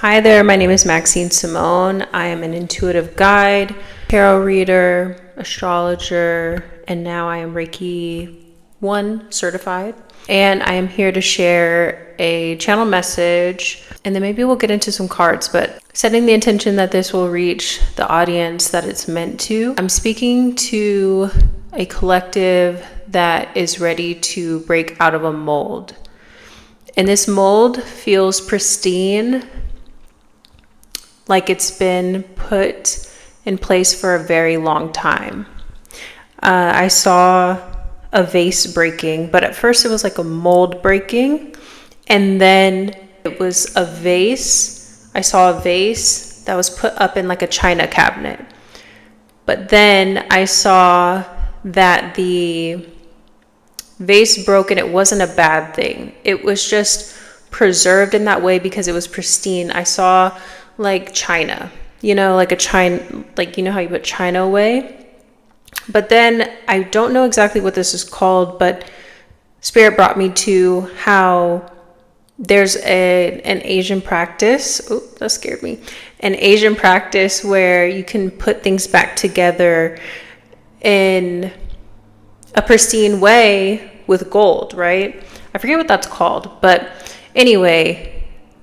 Hi there, my name is Maxine Samone. I am an intuitive guide, tarot reader, astrologer, and now I am Reiki 1 certified. And I am here to share a channel message, and then maybe we'll get into some cards, but setting the intention that this will reach the audience that it's meant to. I'm speaking to a collective that is ready to break out of a mold. And this mold feels pristine, like it's been put in place for a very long time. I saw a vase breaking, but at first it was like a mold breaking, and then it was a vase. I saw a vase that was put up in like a china cabinet, but then I saw that the vase broke, and it wasn't a bad thing. It was just preserved in that way because it was pristine. I saw like china, like a china, like, how you put china away. But then I don't know exactly what this is called, but Spirit brought me to how there's an Asian practice. Oh, that scared me. An Asian practice where you can put things back together in a pristine way with gold, right? I forget what that's called, but anyway,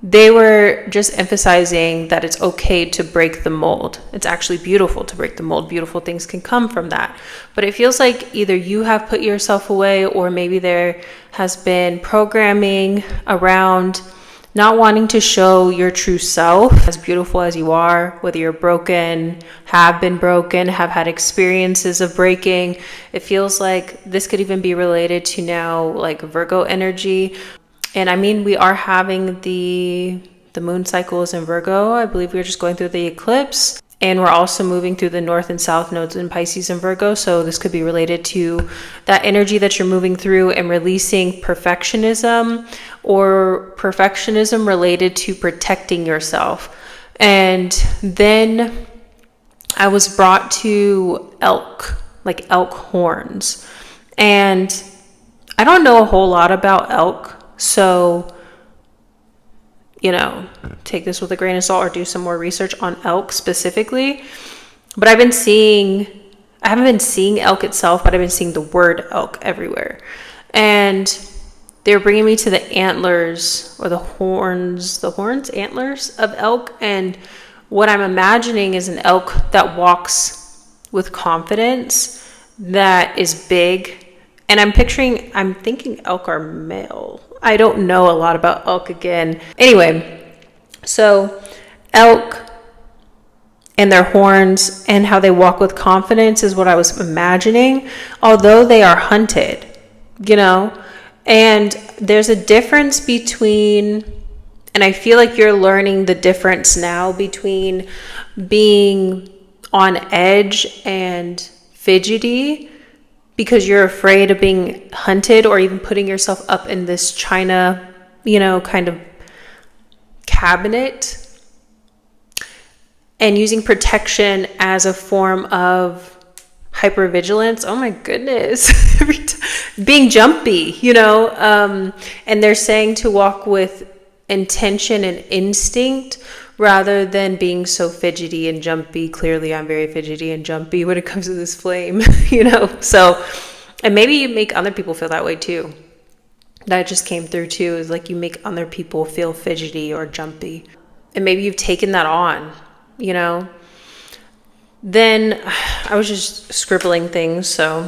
they were just emphasizing that it's okay to break the mold. It's actually beautiful to break the mold. Beautiful things can come from that. But it feels like either you have put yourself away, or maybe there has been programming around not wanting to show your true self, as beautiful as you are, whether you're broken, have been broken, have had experiences of breaking. It feels like this could even be related to now like Virgo energy. And I mean, we are having the moon cycles in Virgo. I believe we're just going through the eclipse, and we're also moving through the north and south nodes in Pisces and Virgo. So this could be related to that energy that you're moving through and releasing perfectionism, or perfectionism related to protecting yourself. And then I was brought to elk, like elk horns. And I don't know a whole lot about elk. So, take this with a grain of salt, or do some more research on elk specifically. But I haven't been seeing elk itself, but I've been seeing the word elk everywhere. And they're bringing me to the antlers, or the antlers of elk. And what I'm imagining is an elk that walks with confidence, that is big. And I'm thinking elk are male. I don't know a lot about elk again. Anyway, so elk and their horns and how they walk with confidence is what I was imagining, although they are hunted, and there's a difference between, and I feel like you're learning the difference now between being on edge and fidgety, because you're afraid of being hunted, or even putting yourself up in this china, kind of cabinet, and using protection as a form of hypervigilance. Oh my goodness. Being jumpy, and they're saying to walk with intention and instinct rather than being so fidgety and jumpy. Clearly I'm very fidgety and jumpy when it comes to this flame, so, and maybe you make other people feel that way too. That just came through too, is like you make other people feel fidgety or jumpy, and maybe you've taken that on, Then I was just scribbling things, so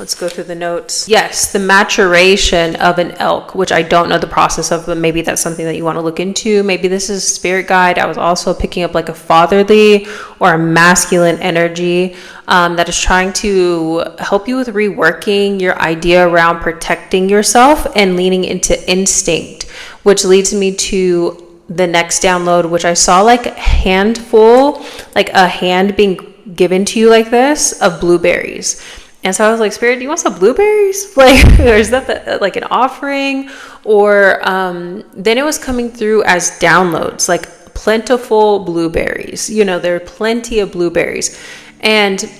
let's go through the notes. Yes, the maturation of an elk, which I don't know the process of, but maybe that's something that you want to look into. Maybe this is a spirit guide. I was also picking up like a fatherly or a masculine energy that is trying to help you with reworking your idea around protecting yourself and leaning into instinct, which leads me to the next download, which I saw like a handful, like a hand being given to you like this, of blueberries. And so I was like, Spirit, do you want some blueberries? Like, or is that like an offering? Or then it was coming through as downloads, like plentiful blueberries. There are plenty of blueberries. And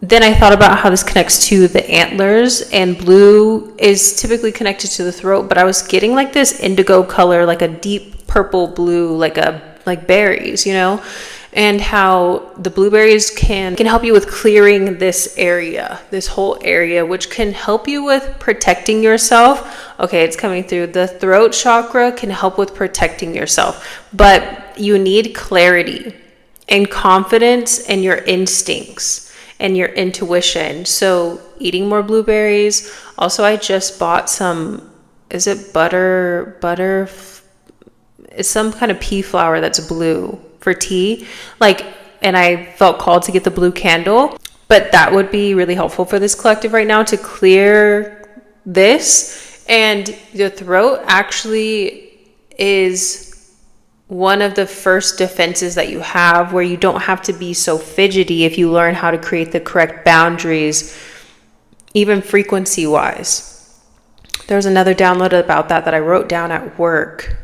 then I thought about how this connects to the antlers, and blue is typically connected to the throat, but I was getting like this indigo color, like a deep purple, blue, like berries, and how the blueberries can help you with clearing this whole area, which can help you with protecting yourself. Okay, it's coming through. The throat chakra can help with protecting yourself, but you need clarity and confidence in your instincts and your intuition. So eating more blueberries. Also, I just bought some, is it butter? It's some kind of pea flower that's blue for tea. And I felt called to get the blue candle, but that would be really helpful for this collective right now to clear this. And the throat actually is one of the first defenses that you have, where you don't have to be so fidgety if you learn how to create the correct boundaries, even frequency wise. There's another download about that I wrote down at work.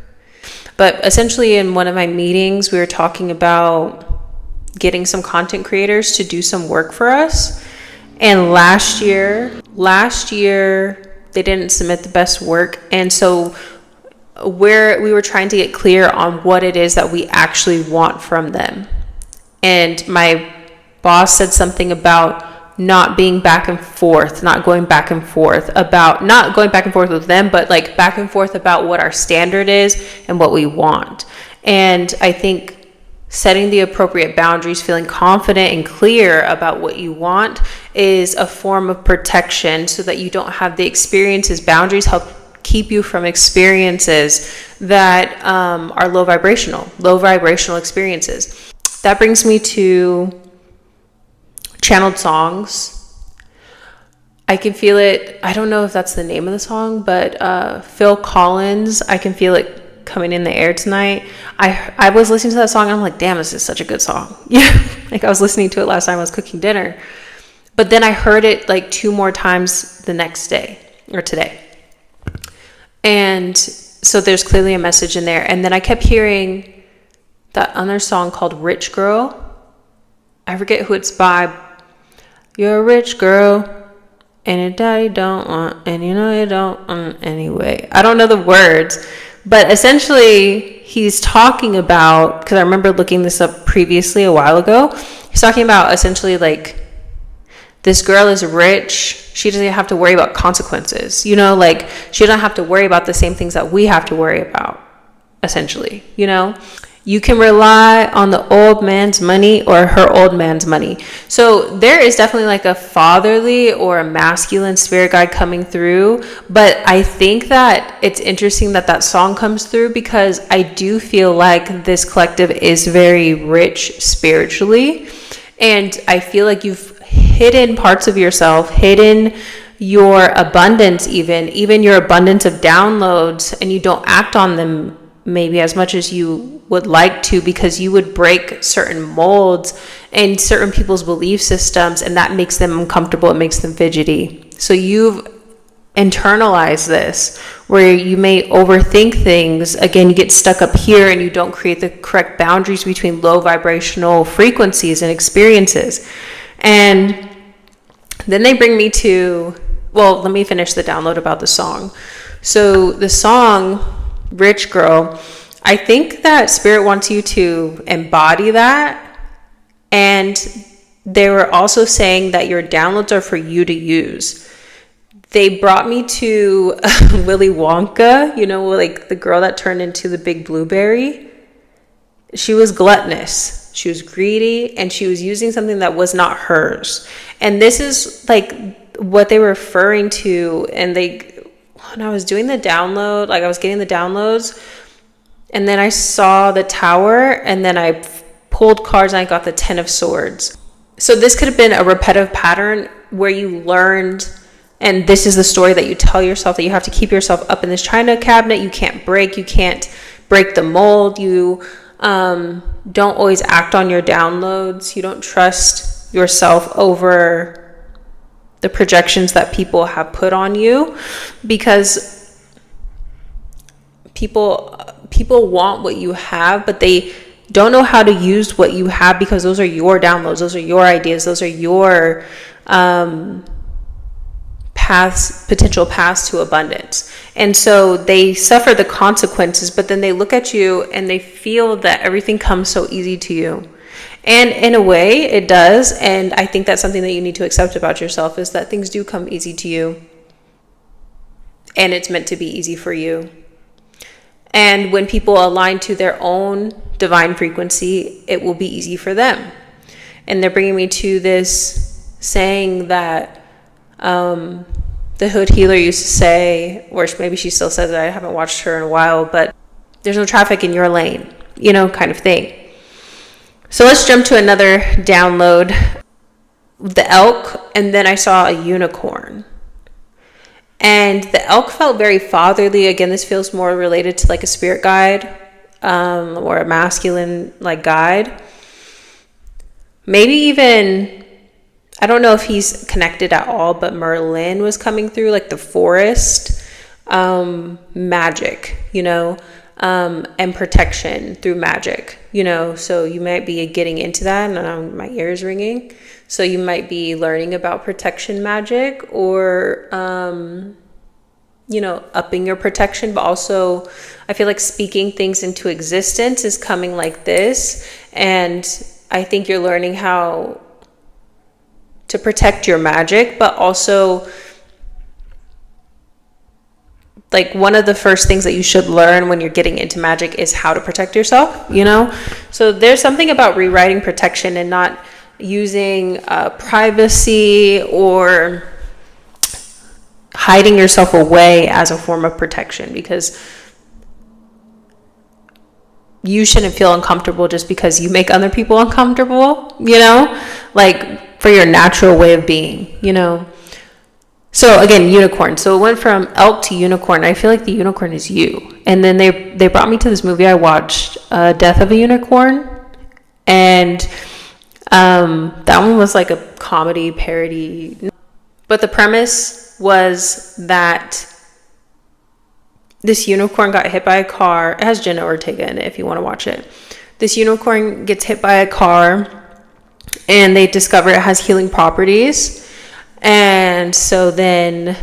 But essentially in one of my meetings, we were talking about getting some content creators to do some work for us. And last year, they didn't submit the best work. And so we were trying to get clear on what it is that we actually want from them. And my boss said something about not going back and forth with them, but like back and forth about what our standard is and what we want. And I think setting the appropriate boundaries, feeling confident and clear about what you want, is a form of protection, so that you don't have the experiences. Boundaries help keep you from experiences that are low vibrational experiences. That brings me to channeled songs. I can feel it. I don't know if that's the name of the song, but Phil Collins, I can feel it coming in the air tonight. I was listening to that song and I'm like, damn, this is such a good song. Yeah. Like I was listening to it last time I was cooking dinner, but then I heard it like 2 more times the next day or today. And so there's clearly a message in there. And then I kept hearing that other song called Rich Girl. I forget who it's by. You're a rich girl and your daddy don't want, and you know you don't want anyway. I don't know the words, but essentially he's talking about, because I remember looking this up previously a while ago, he's talking about essentially like, this girl is rich. She doesn't have to worry about consequences. She doesn't have to worry about the same things that we have to worry about, essentially. You can rely on the old man's money or her old man's money. So there is definitely like a fatherly or a masculine spirit guide coming through. But I think that it's interesting that song comes through, because I do feel like this collective is very rich spiritually. And I feel like you've hidden parts of yourself, hidden your abundance, even your abundance of downloads, and you don't act on them maybe as much as you would like to, because you would break certain molds and certain people's belief systems, and that makes them uncomfortable. It makes them fidgety. So you've internalized this, where you may overthink things. Again, you get stuck up here and you don't create the correct boundaries between low vibrational frequencies and experiences. And then they bring me to, let me finish the download about the song. So the song Rich Girl, I think that spirit wants you to embody that. And they were also saying that your downloads are for you to use. They brought me to Willy Wonka, like the girl that turned into the big blueberry. She was gluttonous. She was greedy, and she was using something that was not hers. And this is like what they were referring to. And when I was doing the download, I was getting the downloads, and then I saw the tower, and then I pulled cards and I got the 10 of Swords. So this could have been a repetitive pattern where you learned, and this is the story that you tell yourself, that you have to keep yourself up in this china cabinet. You can't break the mold. You don't always act on your downloads. You don't trust yourself over the projections that people have put on you, because people want what you have, but they don't know how to use what you have, because those are your downloads, those are your ideas, those are your potential paths to abundance. And so they suffer the consequences, but then they look at you and they feel that everything comes so easy to you. And in a way it does. And I think that's something that you need to accept about yourself, is that things do come easy to you. And it's meant to be easy for you. And when people align to their own divine frequency, it will be easy for them. And they're bringing me to this saying that the hood healer used to say, or maybe she still says it, I haven't watched her in a while, but there's no traffic in your lane, kind of thing. So let's jump to another download. The elk, and then I saw a unicorn. And the elk felt very fatherly. Again, this feels more related to like a spirit guide, or a masculine like guide. Maybe even, I don't know if he's connected at all, but Merlin was coming through, like the forest, magic, and protection through magic, so you might be getting into that, and my ears ringing. So you might be learning about protection magic, or, upping your protection, but also I feel like speaking things into existence is coming like this. And I think you're learning how to protect your magic, but also like one of the first things that you should learn when you're getting into magic is how to protect yourself, So there's something about rewriting protection and not using privacy or hiding yourself away as a form of protection, because you shouldn't feel uncomfortable just because you make other people uncomfortable, like for your natural way of being, So again, unicorn. So it went from elk to unicorn. I feel like the unicorn is you. And then they brought me to this movie I watched, Death of a Unicorn. And that one was like a comedy parody. But the premise was that this unicorn got hit by a car. It has Jenna Ortega in it if you want to watch it. This unicorn gets hit by a car, and they discover it has healing properties. And so then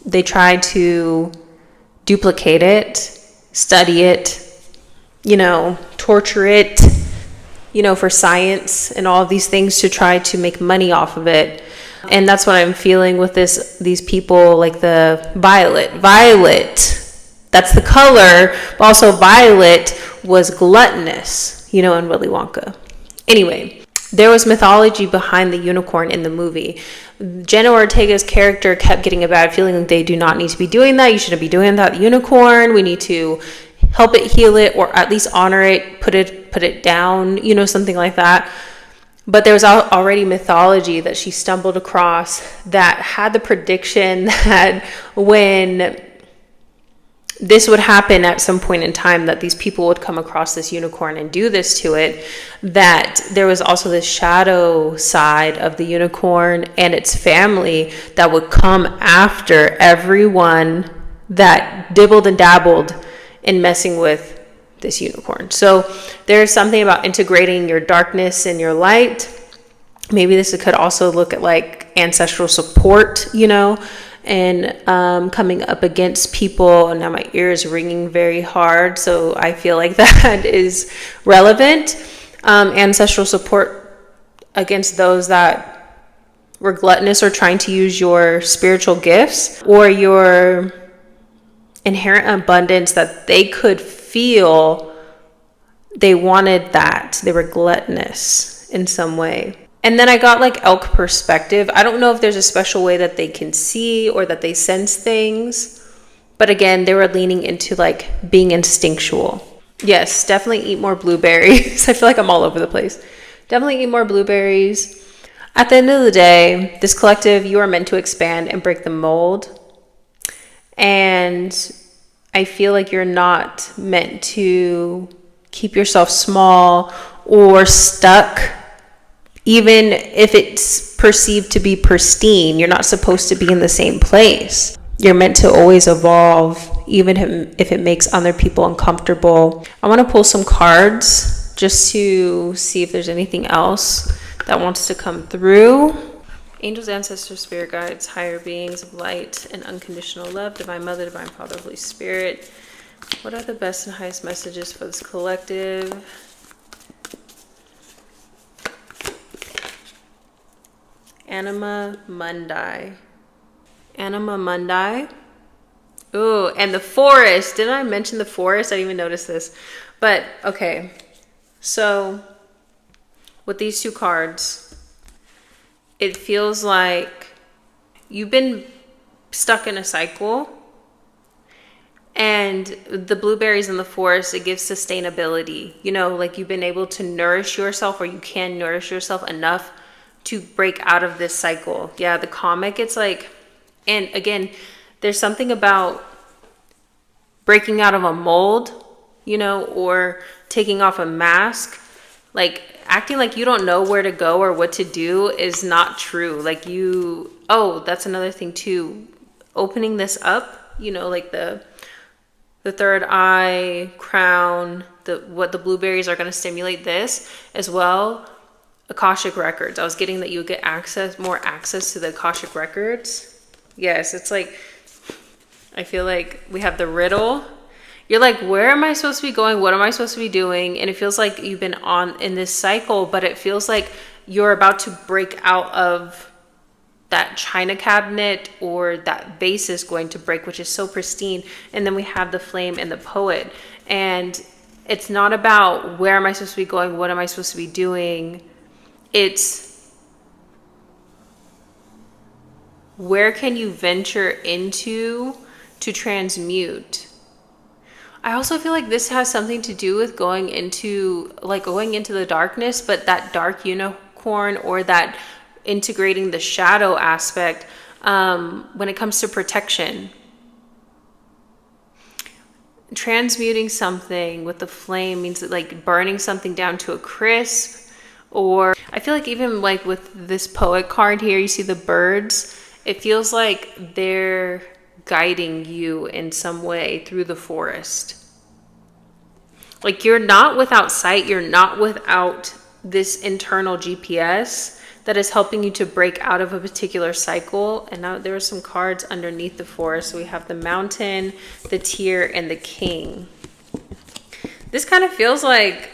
they try to duplicate it, study it, torture it, for science and all of these things to try to make money off of it. And that's what I'm feeling with these people, like the violet, that's the color, but also violet was gluttonous, in Willy Wonka. Anyway, there was mythology behind the unicorn in the movie. Jenna Ortega's character kept getting a bad feeling like they do not need to be doing that. You shouldn't be doing that. The unicorn, we need to help it, heal it, or at least honor it, put it down, something like that. But there was already mythology that she stumbled across that had the prediction that when this would happen at some point in time, that these people would come across this unicorn and do this to it, that there was also this shadow side of the unicorn and its family that would come after everyone that dibbled and dabbled in messing with this unicorn. So there's something about integrating your darkness and your light. Maybe this could also look at like ancestral support, and coming up against people. And now my ear is ringing very hard, so I feel like that is relevant. Ancestral support against those that were gluttonous or trying to use your spiritual gifts or your inherent abundance that they could feel they wanted, that they were gluttonous in some way. And then I got like elk perspective. I don't know if there's a special way that they can see or that they sense things, but again, they were leaning into like being instinctual. Yes, definitely eat more blueberries. I feel like I'm all over the place. Definitely eat more blueberries. At the end of the day, this collective, you are meant to expand and break the mold. And I feel like you're not meant to keep yourself small or stuck, even if it's perceived to be pristine. You're not supposed to be in the same place. You're meant to always evolve, even if it makes other people uncomfortable. I want to pull some cards just to see if there's anything else that wants to come through. Angels, ancestors, spirit guides, higher beings of light and unconditional love, Divine Mother, Divine Father, Holy Spirit. What are the best and highest messages for this collective? Anima Mundi. Anima Mundi. Ooh, and the forest. Didn't I mention the forest? I didn't even notice this. But, okay. So, with these two cards, it feels like you've been stuck in a cycle. And the blueberries in the forest, it gives sustainability. You know, like you've been able to nourish yourself, or you can nourish yourself enough to break out of this cycle. Yeah, the comic, it's like, and again, there's something about breaking out of a mold, you know, or taking off a mask. Like acting like you don't know where to go or what to do is not true. Like that's another thing too. Opening this up, you know, like the third eye, crown, what the blueberries are going to stimulate this as well. Akashic records. I was getting that you would get more access to the Akashic records. Yes, it's like, I feel like we have the riddle. You're like, where am I supposed to be going? What am I supposed to be doing? And it feels like you've been in this cycle, but it feels like you're about to break out of that china cabinet, or that vase is going to break, which is so pristine. And then we have the flame and the poet. And it's not about where am I supposed to be going? What am I supposed to be doing? It's where can you venture into to transmute? I also feel like this has something to do with going into the darkness, but that dark unicorn, or that integrating the shadow aspect when it comes to protection. Transmuting something with the flame means that, like, burning something down to a crisp. Or I feel like even like with this poet card here, you see the birds. It feels like they're guiding you in some way through the forest. Like you're not without sight. You're not without this internal GPS that is helping you to break out of a particular cycle. And now there are some cards underneath the forest. So we have the Mountain, the Tear, and the King. This kind of feels like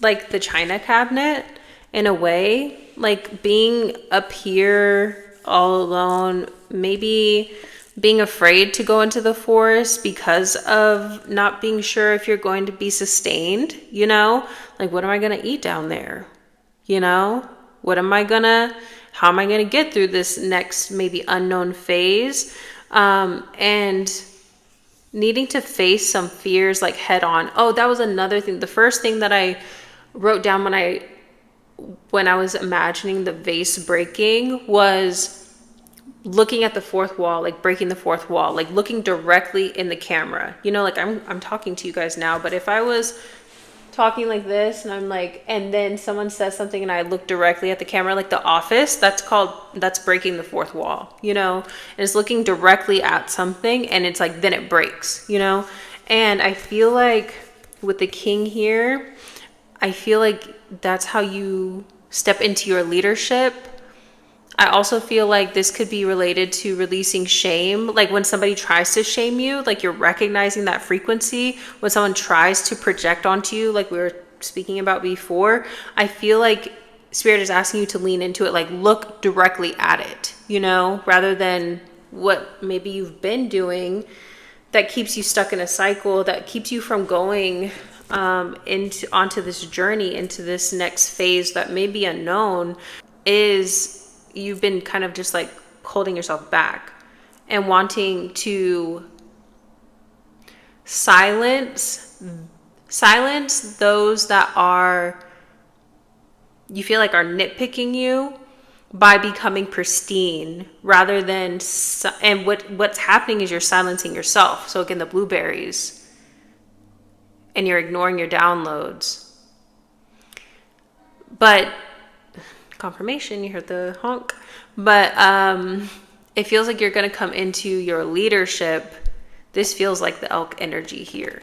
the china cabinet in a way, like being up here all alone, maybe being afraid to go into the forest because of not being sure if you're going to be sustained, you know, like what am I going to eat down there? You know, how am I going to get through this next maybe unknown phase? And needing to face some fears like head on. Oh, that was another thing. The first thing that I wrote down when I was imagining the vase breaking was looking at the fourth wall, like breaking the fourth wall, like looking directly in the camera. You know, like I'm talking to you guys now, but if I was talking like this and I'm like, and then someone says something and I look directly at the camera, like The Office, that's breaking the fourth wall, you know, and it's looking directly at something and it's like, then it breaks, you know. And I feel like with the King here, I feel like that's how you step into your leadership. I also feel like this could be related to releasing shame. Like when somebody tries to shame you, like you're recognizing that frequency. When someone tries to project onto you, like we were speaking about before, I feel like Spirit is asking you to lean into it, like look directly at it, you know, rather than what maybe you've been doing that keeps you stuck in a cycle, that keeps you from going onto this journey, into this next phase that may be unknown, is you've been kind of just like holding yourself back and wanting to silence those that you feel like are nitpicking you by becoming pristine, rather than, and what's happening is you're silencing yourself. So again, the blueberries, and you're ignoring your downloads. But confirmation, you heard the honk. But it feels like you're going to come into your leadership. This feels like the elk energy here.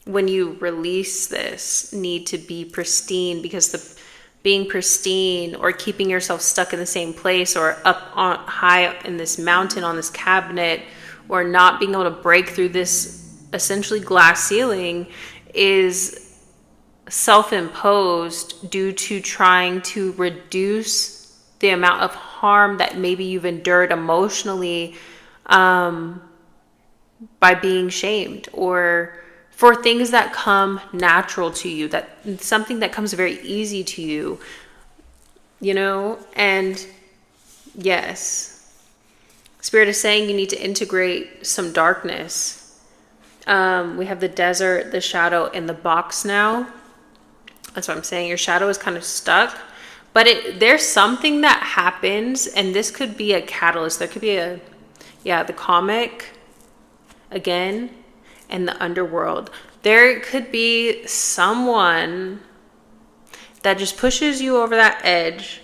When you release this need to be pristine, because being pristine or keeping yourself stuck in the same place or up on high in this mountain on this cabinet, or not being able to break through this essentially glass ceiling is self-imposed due to trying to reduce the amount of harm that maybe you've endured emotionally by being shamed, or for things that come natural to you, that something that comes very easy to you, you know? And yes, Spirit is saying you need to integrate some darkness. We have the desert, the shadow, and the box now. That's what I'm saying. Your shadow is kind of stuck, but there's something that happens, and this could be a catalyst. There could be the comic again, and the underworld. There could be someone that just pushes you over that edge,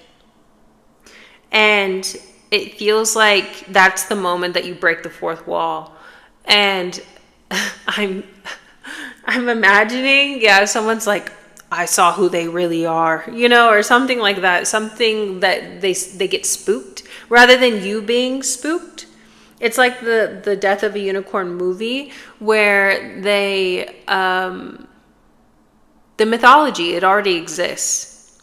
and it feels like that's the moment that you break the fourth wall. And I'm imagining, someone's like, I saw who they really are, you know, or something like that. Something that they get spooked rather than you being spooked. It's like the Death of a Unicorn movie where the mythology, it already exists.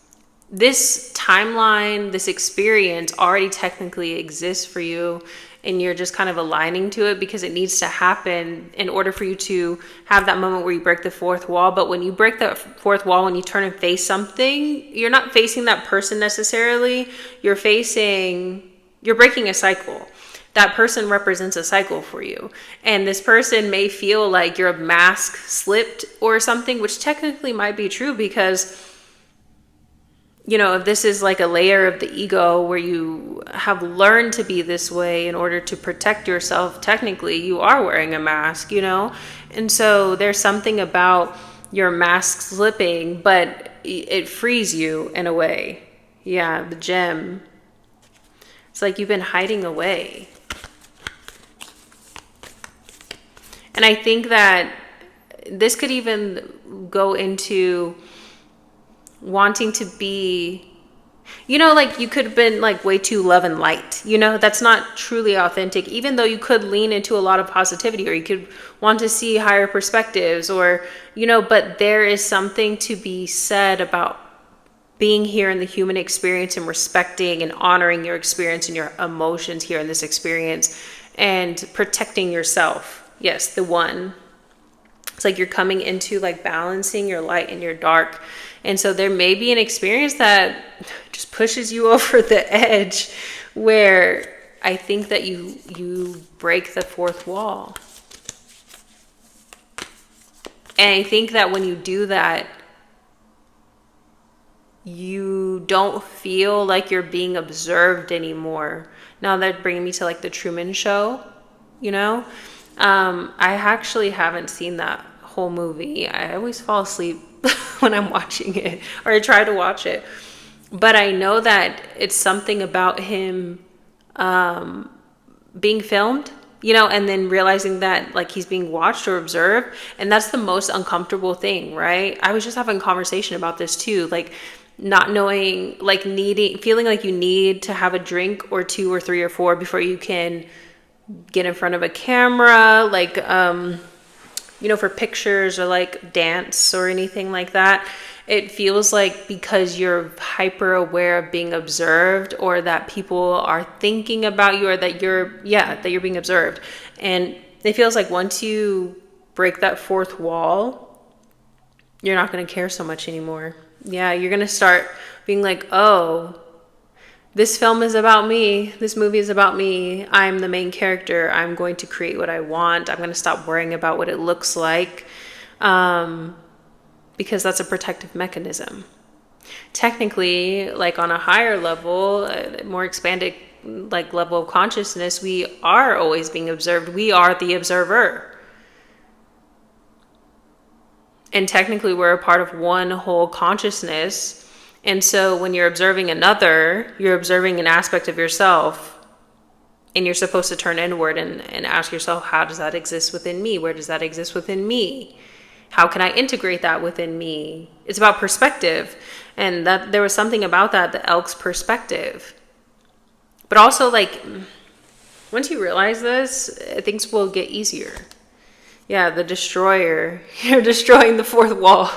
This timeline, this experience already technically exists for you, and you're just kind of aligning to it because it needs to happen in order for you to have that moment where you break the fourth wall. But when you break that fourth wall, when you turn and face something, you're not facing that person necessarily. You're breaking a cycle. That person represents a cycle for you. And this person may feel like your mask slipped or something, which technically might be true because, you know, if this is like a layer of the ego where you have learned to be this way in order to protect yourself, technically you are wearing a mask, you know? And so there's something about your mask slipping, but it frees you in a way. Yeah, the gem. It's like you've been hiding away. And I think that this could even go into wanting to be, you know, like you could have been like way too love and light, you know, that's not truly authentic, even though you could lean into a lot of positivity, or you could want to see higher perspectives, or, you know, but there is something to be said about being here in the human experience and respecting and honoring your experience and your emotions here in this experience and protecting yourself. Yes, the one. It's like you're coming into like balancing your light and your dark. And so there may be an experience that just pushes you over the edge where I think that you break the fourth wall. And I think that when you do that, you don't feel like you're being observed anymore. Now that's bringing me to like the Truman Show, you know? I actually haven't seen that whole movie. I always fall asleep when I'm watching it, or I try to watch it. But I know that it's something about him being filmed, you know, and then realizing that like he's being watched or observed. And that's the most uncomfortable thing, right? I was just having a conversation about this too, like not knowing, like feeling like you need to have a drink or two or three or four before you can get in front of a camera, like, you know, for pictures or like dance or anything like that. It feels like because you're hyper aware of being observed, or that people are thinking about you, or that you're being observed. And it feels like once you break that fourth wall, you're not going to care so much anymore. Yeah, you're going to start being like, oh, this film is about me. This movie is about me. I'm the main character. I'm going to create what I want. I'm going to stop worrying about what it looks like, because that's a protective mechanism. Technically, like on a higher level, a more expanded like level of consciousness, we are always being observed. We are the observer. And technically, we're a part of one whole consciousness. And so when you're observing another, you're observing an aspect of yourself, and you're supposed to turn inward and ask yourself, how does that exist within me? Where does that exist within me? How can I integrate that within me? It's about perspective. And that there was something about that, the elk's perspective. But also, like, once you realize this, things will get easier. Yeah, the destroyer. You're destroying the fourth wall.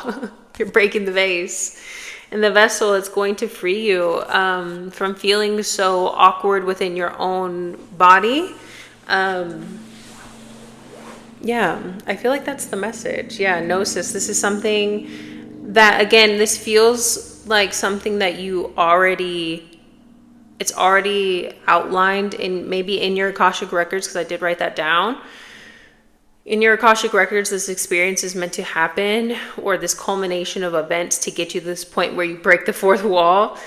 You're breaking the vase. And the vessel is going to free you from feeling so awkward within your own body. Yeah, I feel like that's the message. Yeah, gnosis. This is something that, again, this feels like something that it's already outlined in maybe in your Akashic records, because I did write that down. In your Akashic records, this experience is meant to happen, or this culmination of events to get you to this point where you break the fourth wall.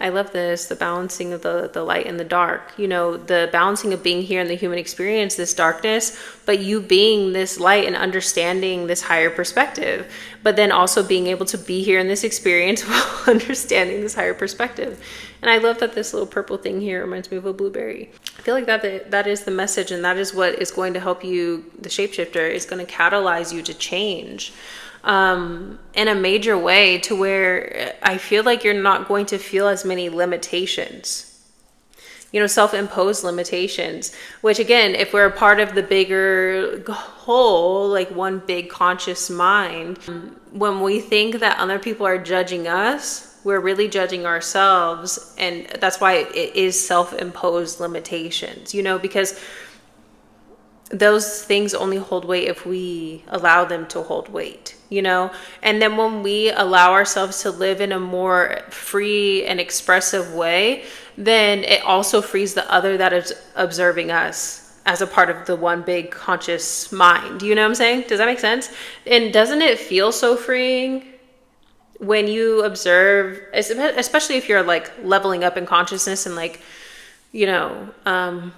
I love this, the balancing of the light and the dark, you know, the balancing of being here in the human experience, this darkness, but you being this light and understanding this higher perspective, but then also being able to be here in this experience while understanding this higher perspective. And I love that this little purple thing here reminds me of a blueberry. I feel like that is the message, and that is what is going to help you. The shapeshifter is going to catalyze you to change in a major way, to where I feel like you're not going to feel as many limitations, you know, self-imposed limitations, which again, if we're a part of the bigger whole, like one big conscious mind, when we think that other people are judging us, we're really judging ourselves. And that's why it is self-imposed limitations, you know, because those things only hold weight if we allow them to hold weight, you know? And then when we allow ourselves to live in a more free and expressive way, then it also frees the other that is observing us as a part of the one big conscious mind. You know what I'm saying? Does that make sense? And doesn't it feel so freeing when you observe, especially if you're like leveling up in consciousness and like, you know,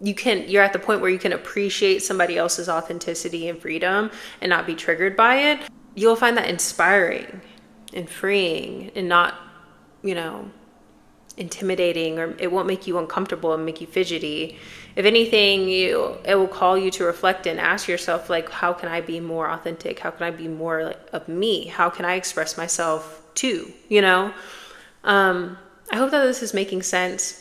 you're at the point where you can appreciate somebody else's authenticity and freedom and not be triggered by it. You'll find that inspiring and freeing, and not, you know, intimidating, or it won't make you uncomfortable and make you fidgety. If anything, it will call you to reflect and ask yourself, like, how can I be more authentic? How can I be more of me? How can I express myself too? You know, I hope that this is making sense.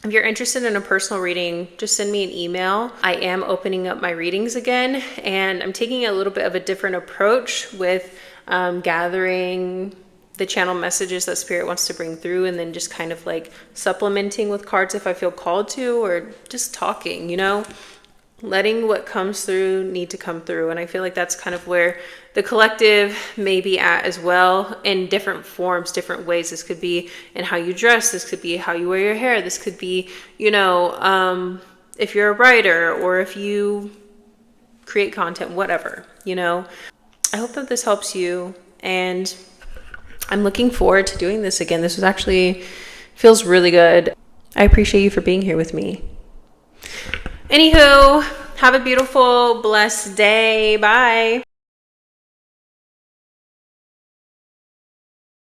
If you're interested in a personal reading, just send me an email. I am opening up my readings again, and I'm taking a little bit of a different approach with gathering the channel messages that Spirit wants to bring through, and then just kind of like supplementing with cards if I feel called to, or just talking, you know, letting what comes through need to come through. And I feel like that's kind of where the collective may be at as well, in different forms, different ways. This could be in how you dress. This could be how you wear your hair. This could be, you know, if you're a writer or if you create content, whatever, you know. I hope that this helps you, and I'm looking forward to doing this again. This was actually feels really good. I appreciate you for being here with me. Anywho, have a beautiful, blessed day. Bye.